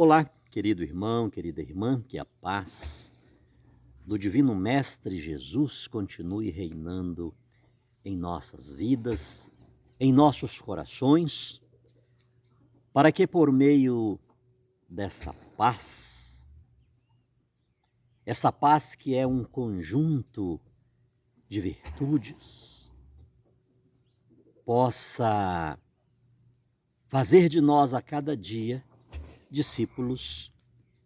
Olá, querido irmão, querida irmã, que a paz do Divino Mestre Jesus continue reinando em nossas vidas, em nossos corações, para que por meio dessa paz, essa paz que é um conjunto de virtudes, possa fazer de nós a cada dia discípulos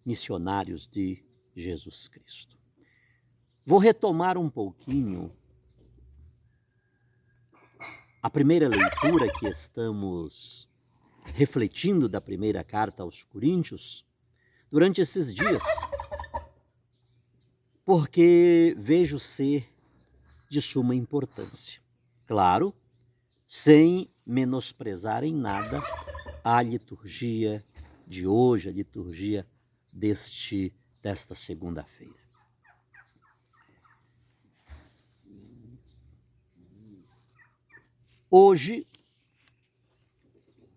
missionários de Jesus Cristo. Vou retomar um pouquinho a primeira leitura que estamos refletindo da primeira carta aos Coríntios durante esses dias, porque vejo ser de suma importância. Claro, sem menosprezar em nada a liturgia de hoje, a liturgia desta segunda-feira. Hoje,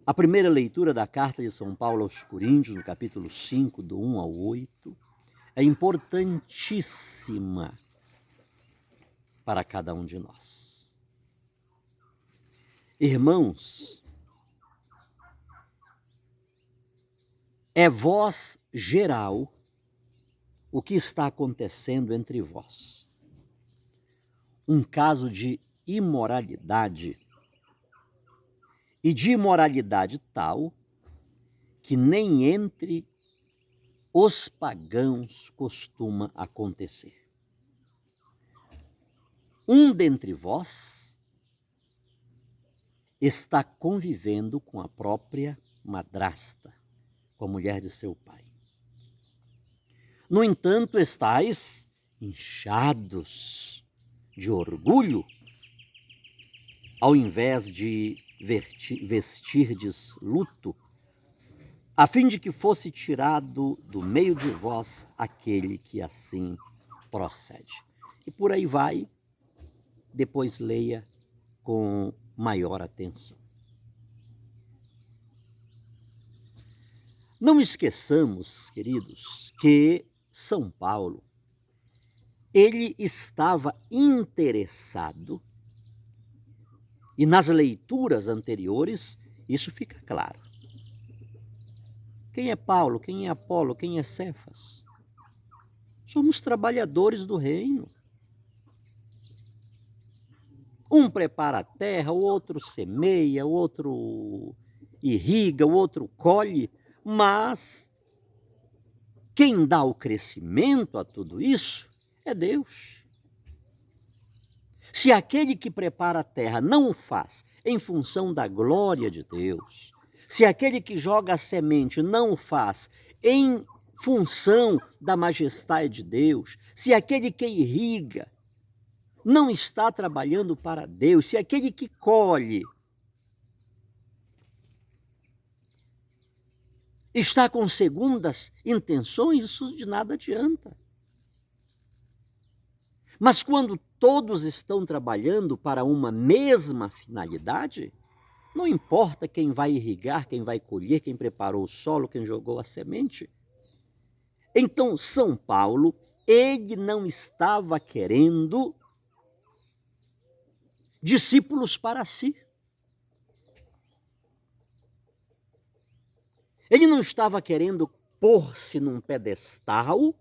a primeira leitura da carta de São Paulo aos Coríntios, no capítulo 5, do 1 ao 8, é importantíssima para cada um de nós. Irmãos, é voz geral o que está acontecendo entre vós. Um caso de imoralidade, e de imoralidade tal que nem entre os pagãos costuma acontecer. Um dentre vós está convivendo com a própria madrasta, com a mulher de seu pai. No entanto, estáis inchados de orgulho, ao invés de vestirdes luto, a fim de que fosse tirado do meio de vós aquele que assim procede. E por aí vai, depois leia com maior atenção. Não esqueçamos, queridos, que São Paulo, ele estava interessado, e nas leituras anteriores isso fica claro. Quem é Paulo? Quem é Apolo? Quem é Cefas? Somos trabalhadores do reino. Um prepara a terra, o outro semeia, o outro irriga, o outro colhe, mas quem dá o crescimento a tudo isso é Deus. Se aquele que prepara a terra não o faz em função da glória de Deus, se aquele que joga a semente não o faz em função da majestade de Deus, se aquele que irriga não está trabalhando para Deus, se aquele que colhe está com segundas intenções, isso de nada adianta. Mas quando todos estão trabalhando para uma mesma finalidade, não importa quem vai irrigar, quem vai colher, quem preparou o solo, quem jogou a semente. Então, São Paulo, ele não estava querendo discípulos para si. Ele não estava querendo pôr-se num pedestal,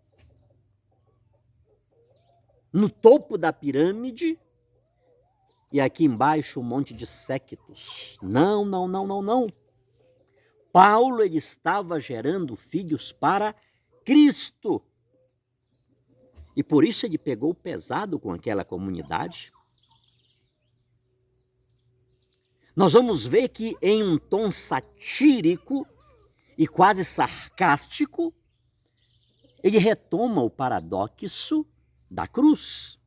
no topo da pirâmide, e aqui embaixo um monte de séquitos. Não. Paulo, ele estava gerando filhos para Cristo. E por isso ele pegou pesado com aquela comunidade. Nós vamos ver que em um tom satírico e quase sarcástico, ele retoma o paradoxo da cruz.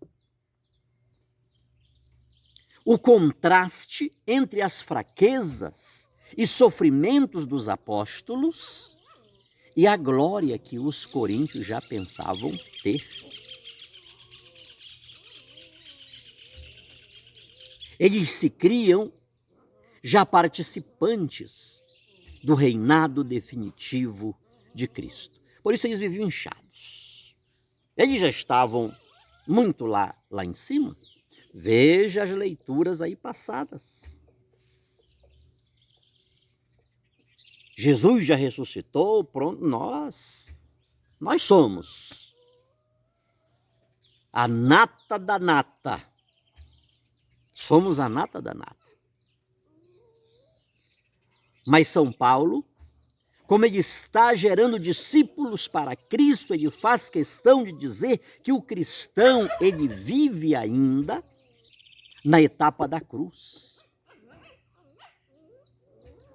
O contraste entre as fraquezas e sofrimentos dos apóstolos e a glória que os coríntios já pensavam ter. Eles se criam já participantes do reinado definitivo de Cristo. Por isso eles viviam inchados. Eles já estavam muito lá em cima. Veja as leituras aí passadas. Jesus já ressuscitou, pronto, nós somos a nata da nata. Somos a nata da nata. Mas São Paulo, como ele está gerando discípulos para Cristo, ele faz questão de dizer que o cristão, ele vive ainda na etapa da cruz.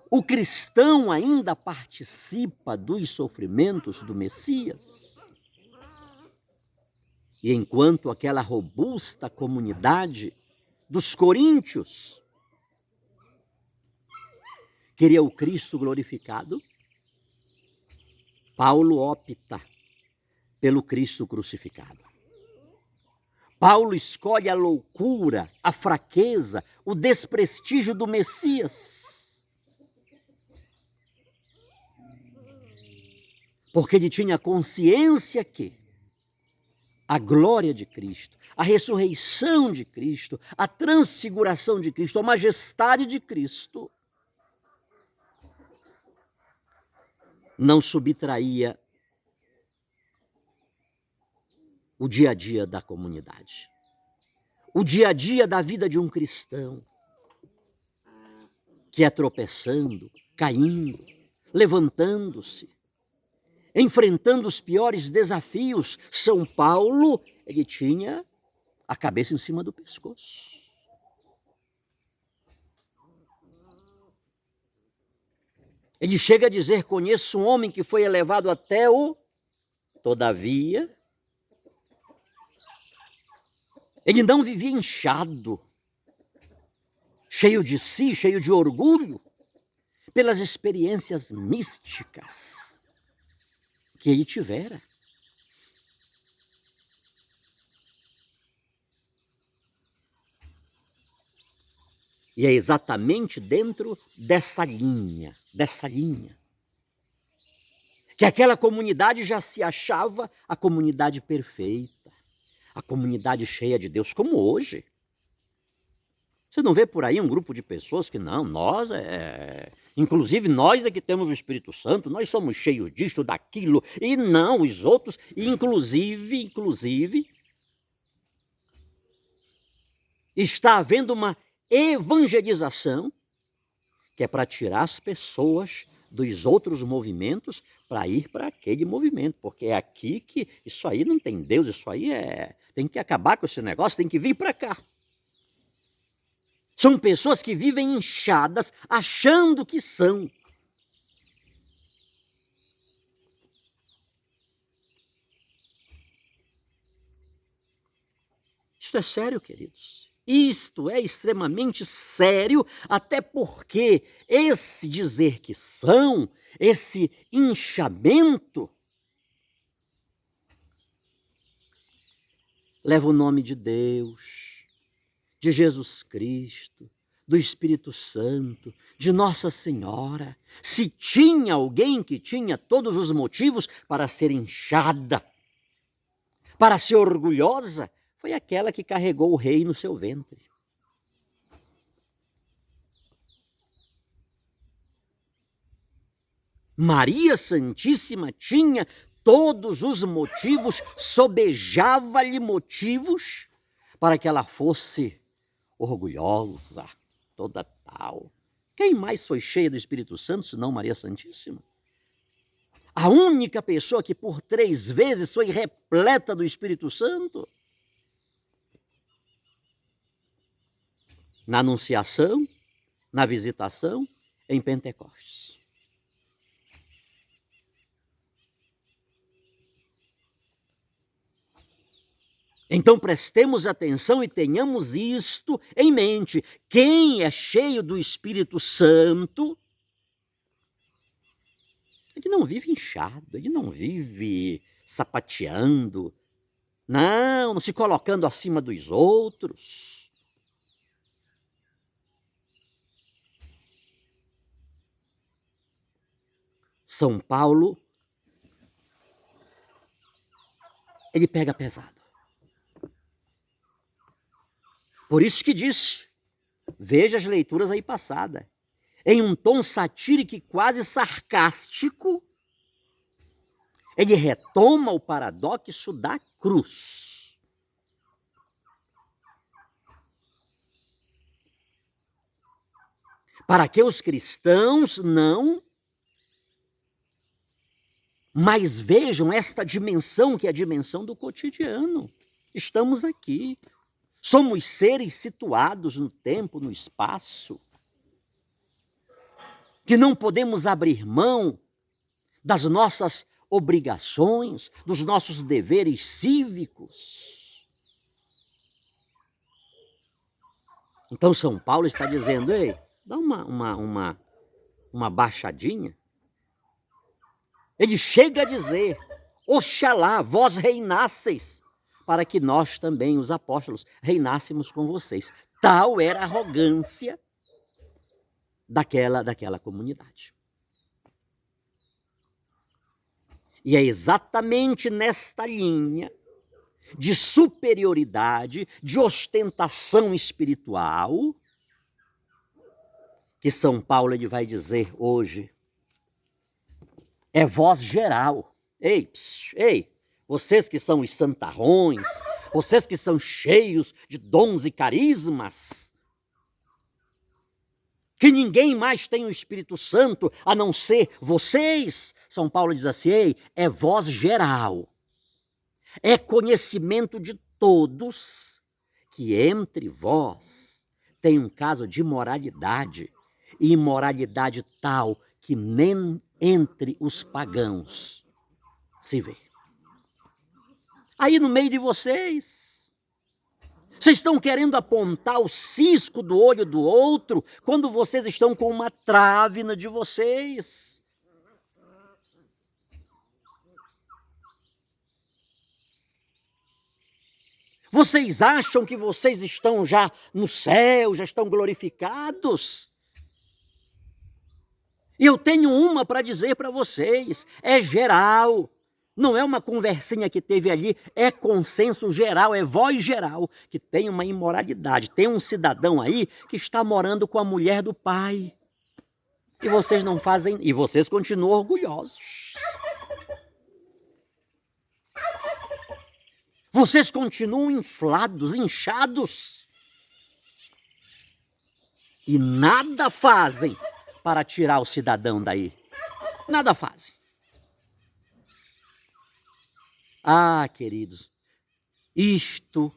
O cristão ainda participa dos sofrimentos do Messias. E enquanto aquela robusta comunidade dos coríntios queria o Cristo glorificado, Paulo opta pelo Cristo crucificado. Paulo escolhe a loucura, a fraqueza, o desprestígio do Messias. Porque ele tinha consciência que a glória de Cristo, a ressurreição de Cristo, a transfiguração de Cristo, a majestade de Cristo não subtraía o dia a dia da comunidade. O dia a dia da vida de um cristão que é tropeçando, caindo, levantando-se, enfrentando os piores desafios. São Paulo, ele tinha a cabeça em cima do pescoço. Ele chega a dizer: conheço um homem que foi elevado até o... Todavia, ele não vivia inchado, cheio de si, cheio de orgulho, pelas experiências místicas que ele tivera. E é exatamente dentro dessa linha, que aquela comunidade já se achava a comunidade perfeita, a comunidade cheia de Deus, como hoje. Você não vê por aí um grupo de pessoas que não, nós inclusive nós é que temos o Espírito Santo, nós somos cheios disto, daquilo, e não, os outros, inclusive, está havendo uma evangelização que é para tirar as pessoas dos outros movimentos para ir para aquele movimento, porque é aqui que isso aí não tem Deus, isso aí tem que acabar com esse negócio, tem que vir para cá. São pessoas que vivem inchadas, achando que são. Isto é sério, queridos. Isto é extremamente sério, até porque esse dizer que são, esse inchamento, leva o nome de Deus, de Jesus Cristo, do Espírito Santo, de Nossa Senhora. Se tinha alguém que tinha todos os motivos para ser inchada, para ser orgulhosa, foi aquela que carregou o rei no seu ventre. Maria Santíssima tinha todos os motivos, sobejava-lhe motivos para que ela fosse orgulhosa, toda tal. Quem mais foi cheia do Espírito Santo, senão Maria Santíssima? A única pessoa que por 3 vezes foi repleta do Espírito Santo. Na Anunciação, na Visitação, em Pentecostes. Então prestemos atenção e tenhamos isto em mente. Quem é cheio do Espírito Santo, ele não vive inchado, ele não vive sapateando, não se colocando acima dos outros. São Paulo ele pega pesado. Por isso que disse, veja as leituras aí passadas, em um tom satírico e quase sarcástico, ele retoma o paradoxo da cruz. Para que os cristãos não mais vejam esta dimensão, que é a dimensão do cotidiano. Estamos aqui. Somos seres situados no tempo, no espaço, que não podemos abrir mão das nossas obrigações, dos nossos deveres cívicos. Então São Paulo está dizendo, ei, dá uma baixadinha. Ele chega a dizer, oxalá vós reinasseis, para que nós também, os apóstolos, reinássemos com vocês. Tal era a arrogância daquela comunidade. E é exatamente nesta linha de superioridade, de ostentação espiritual, que São Paulo ele vai dizer hoje, é voz geral. Ei, vocês que são os santarrões, vocês que são cheios de dons e carismas, que ninguém mais tem o Espírito Santo a não ser vocês. São Paulo diz assim, ei, é voz geral. É conhecimento de todos que entre vós tem um caso de imoralidade, e imoralidade tal que nem entre os pagãos se vê. Aí no meio de vocês estão querendo apontar o cisco do olho do outro, quando vocês estão com uma trave na de vocês. Vocês acham que vocês estão já no céu, já estão glorificados? E eu tenho uma para dizer para vocês, é geral. Não é uma conversinha que teve ali, é consenso geral, é voz geral, que tem uma imoralidade. Tem um cidadão aí que está morando com a mulher do pai. E vocês não fazem, e vocês continuam orgulhosos. Vocês continuam inflados, inchados. E nada fazem para tirar o cidadão daí. Nada fazem. Ah, queridos, isto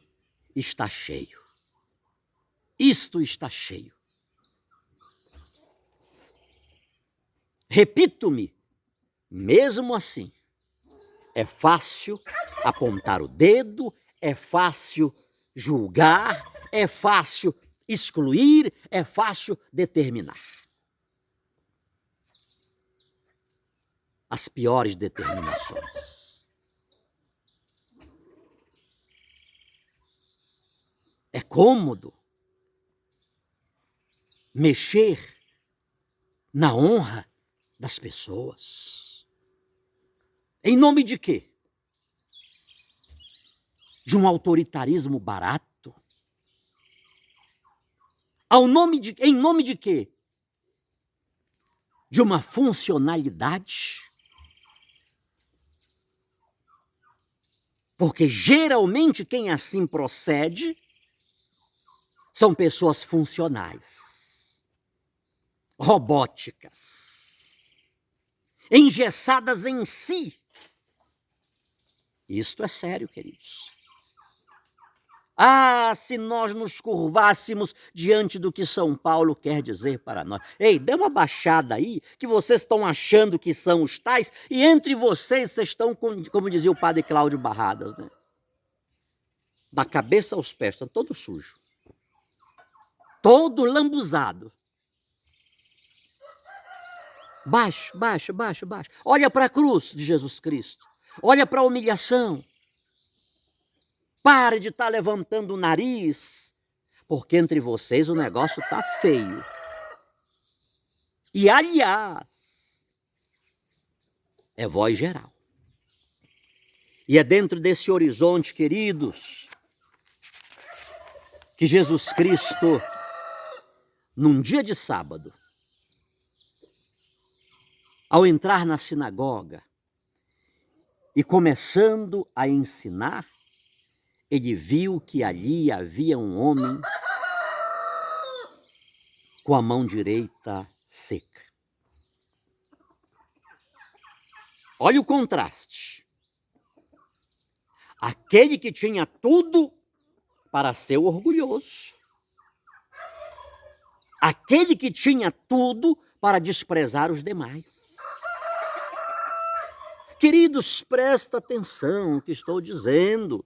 está cheio. Isto está cheio. Repito-me, mesmo assim, é fácil apontar o dedo, é fácil julgar, é fácil excluir, é fácil determinar. As piores determinações. É cômodo mexer na honra das pessoas. Em nome de quê? De um autoritarismo barato? Em nome de quê? De uma funcionalidade? Porque geralmente quem assim procede são pessoas funcionais, robóticas, engessadas em si. Isto é sério, queridos. Ah, se nós nos curvássemos diante do que São Paulo quer dizer para nós. Ei, dê uma baixada aí, que vocês estão achando que são os tais, e entre vocês estão, como dizia o padre Cláudio Barradas, né? Da cabeça aos pés, estão todos sujos. Todo lambuzado. Baixa. Olha para a cruz de Jesus Cristo. Olha para a humilhação. Pare de estar levantando o nariz, porque entre vocês o negócio está feio. E, aliás, é voz geral. E é dentro desse horizonte, queridos, que Jesus Cristo, num dia de sábado, ao entrar na sinagoga e começando a ensinar, ele viu que ali havia um homem com a mão direita seca. Olha o contraste. Aquele que tinha tudo para ser orgulhoso. Aquele que tinha tudo para desprezar os demais. Queridos, presta atenção no que estou dizendo.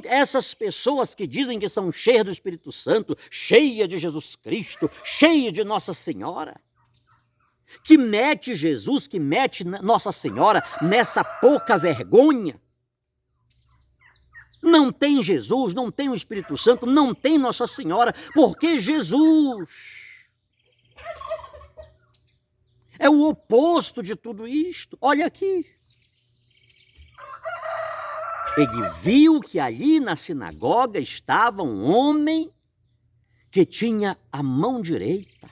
Essas pessoas que dizem que são cheias do Espírito Santo, cheias de Jesus Cristo, cheias de Nossa Senhora, que mete Jesus, que mete Nossa Senhora nessa pouca vergonha, não tem Jesus, não tem o Espírito Santo, não tem Nossa Senhora, porque Jesus é o oposto de tudo isto. Olha aqui. Ele viu que ali na sinagoga estava um homem que tinha a mão direita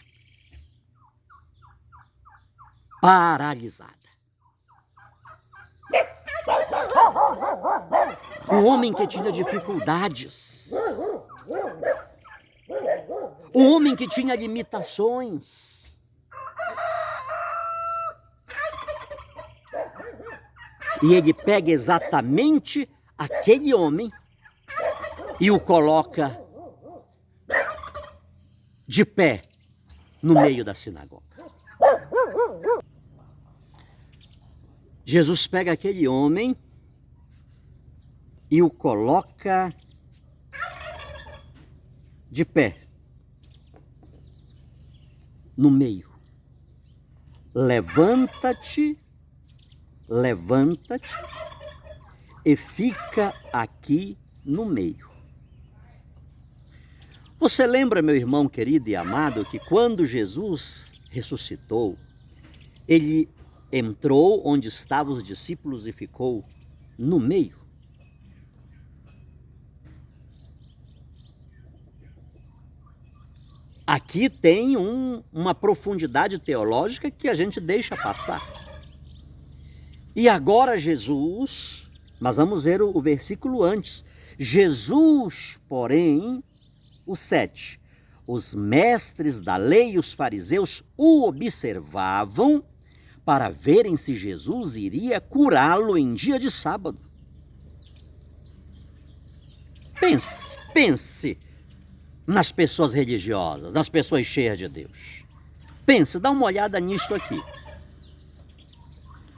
paralisada. Um homem que tinha dificuldades. Um homem que tinha limitações. E ele pega exatamente aquele homem e o coloca de pé no meio da sinagoga. Jesus pega aquele homem e o coloca de pé no meio. Levanta-te e fica aqui no meio. Você lembra, meu irmão querido e amado, que quando Jesus ressuscitou, ele entrou onde estavam os discípulos e ficou no meio? Aqui tem uma profundidade teológica que a gente deixa passar. E agora Jesus, mas vamos ver o versículo antes. Jesus, porém, o 7, os mestres da lei e os fariseus o observavam para verem se Jesus iria curá-lo em dia de sábado. Pense nas pessoas religiosas, nas pessoas cheias de Deus. Pense, dá uma olhada nisto aqui.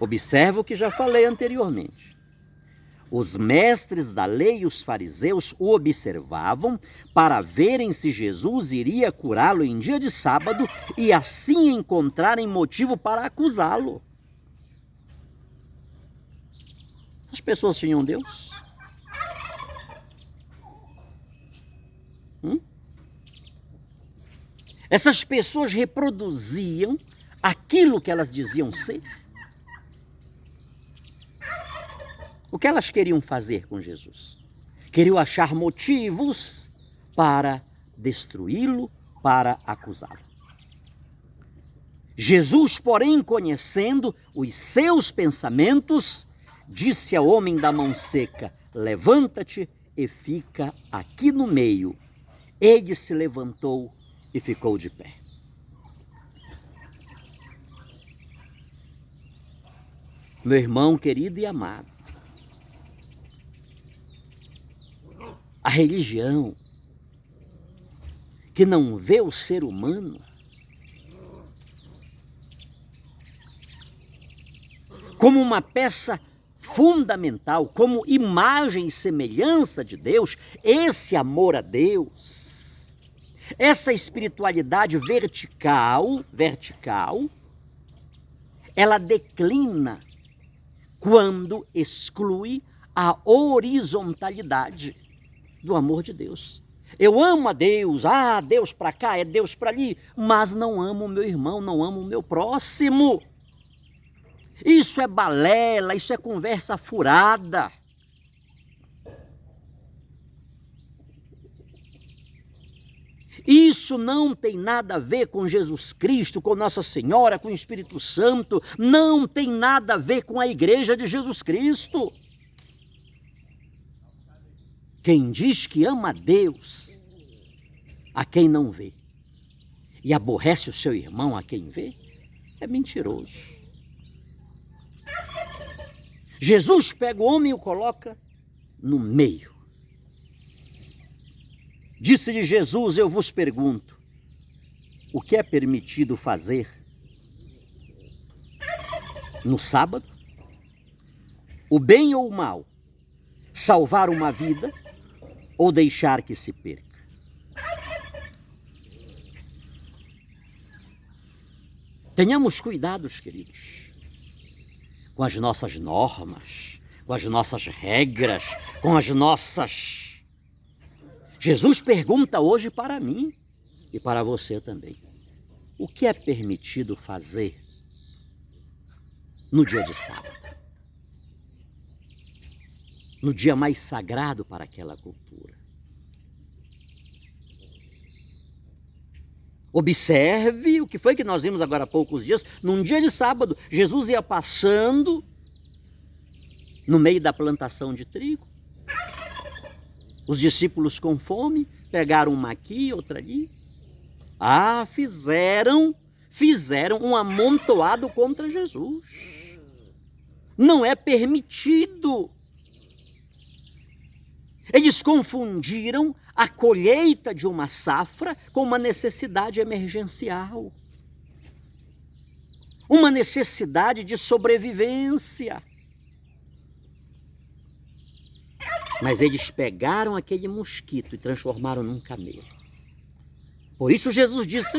Observa o que já falei anteriormente. Os mestres da lei e os fariseus o observavam para verem se Jesus iria curá-lo em dia de sábado e assim encontrarem motivo para acusá-lo. As pessoas tinham Deus? Essas pessoas reproduziam aquilo que elas diziam ser? O que elas queriam fazer com Jesus? Queriam achar motivos para destruí-lo, para acusá-lo. Jesus, porém, conhecendo os seus pensamentos, disse ao homem da mão seca: levanta-te e fica aqui no meio. Ele se levantou e ficou de pé. Meu irmão querido e amado, a religião que não vê o ser humano como uma peça fundamental, como imagem e semelhança de Deus, esse amor a Deus, essa espiritualidade vertical, ela declina quando exclui a horizontalidade do amor de Deus. Eu amo a Deus, Deus para cá, é Deus para ali, mas não amo o meu irmão, não amo o meu próximo. Isso é balela, isso é conversa furada. Isso não tem nada a ver com Jesus Cristo, com Nossa Senhora, com o Espírito Santo. Não tem nada a ver com a Igreja de Jesus Cristo. Quem diz que ama a Deus, a quem não vê, e aborrece o seu irmão a quem vê, é mentiroso. Jesus pega o homem e o coloca no meio. Disse-lhe Jesus: eu vos pergunto, o que é permitido fazer no sábado? O bem ou o mal? Salvar uma vida ou deixar que se perca? Tenhamos cuidados, queridos, com as nossas normas, com as nossas regras, com as nossas... Jesus pergunta hoje para mim e para você também: o que é permitido fazer no dia de sábado? No dia mais sagrado para aquela cultura. Observe o que foi que nós vimos agora há poucos dias. Num dia de sábado, Jesus ia passando no meio da plantação de trigo. Os discípulos com fome pegaram uma aqui, outra ali. Fizeram um amontoado contra Jesus. Não é permitido. Eles confundiram a colheita de uma safra com uma necessidade emergencial. Uma necessidade de sobrevivência. Mas eles pegaram aquele mosquito e transformaram num camelo. Por isso Jesus disse: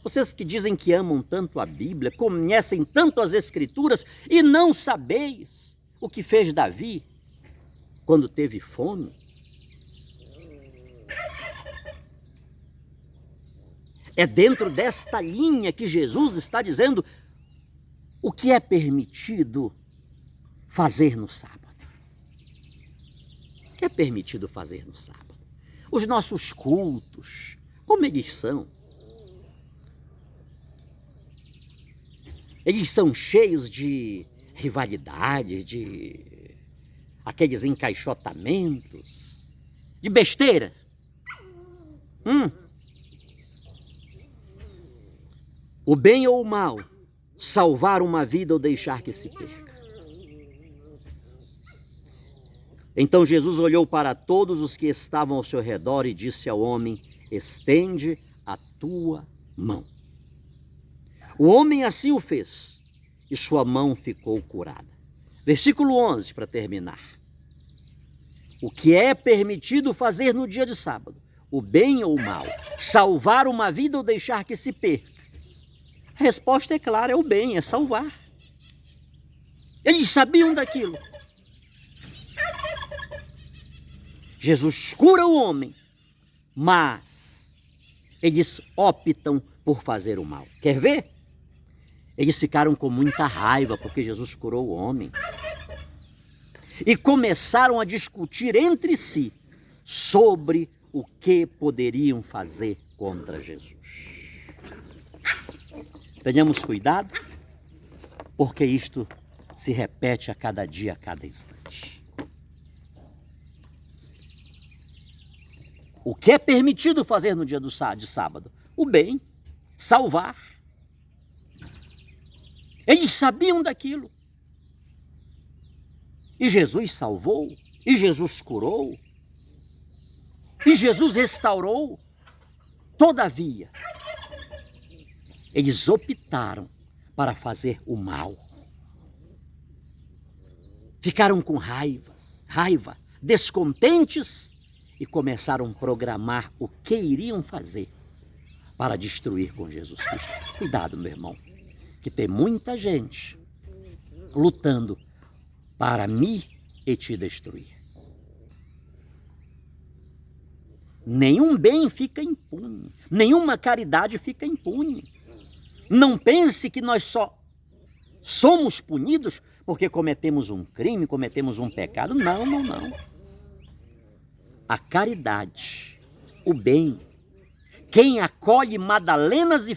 vocês que dizem que amam tanto a Bíblia, conhecem tanto as Escrituras e não sabeis o que fez Davi quando teve fome. É dentro desta linha que Jesus está dizendo o que é permitido fazer no sábado. O que é permitido fazer no sábado? Os nossos cultos, como eles são? Eles são cheios de rivalidades, de aqueles encaixotamentos, de besteira. O bem ou o mal, salvar uma vida ou deixar que se perca. Então Jesus olhou para todos os que estavam ao seu redor e disse ao homem: estende a tua mão. O homem assim o fez, e sua mão ficou curada. Versículo 11, para terminar. O que é permitido fazer no dia de sábado? O bem ou o mal? Salvar uma vida ou deixar que se perca? A resposta é clara, é o bem, é salvar. Eles sabiam daquilo. Jesus cura o homem, mas eles optam por fazer o mal. Quer ver? Eles ficaram com muita raiva porque Jesus curou o homem. E começaram a discutir entre si sobre o que poderiam fazer contra Jesus. Tenhamos cuidado, porque isto se repete a cada dia, a cada instante. O que é permitido fazer no dia de sábado? O bem, salvar. Eles sabiam daquilo. E Jesus salvou, e Jesus curou, e Jesus restaurou. Todavia, eles optaram para fazer o mal. Ficaram com raiva, descontentes, e começaram a programar o que iriam fazer para destruir com Jesus Cristo. Cuidado, meu irmão, que tem muita gente lutando para me e te destruir. Nenhum bem fica impune, nenhuma caridade fica impune. Não pense que nós somos punidos porque cometemos um crime, cometemos um pecado. Não, não, não. A caridade, o bem, quem acolhe madalenas e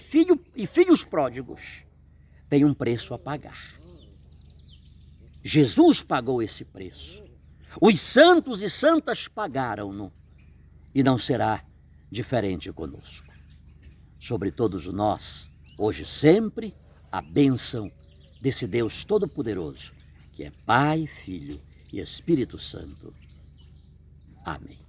filhos pródigos, tem um preço a pagar. Jesus pagou esse preço. Os santos e santas pagaram-no. E não será diferente conosco. Sobre todos nós, hoje e sempre, a bênção desse Deus Todo-Poderoso, que é Pai, Filho e Espírito Santo. Amém.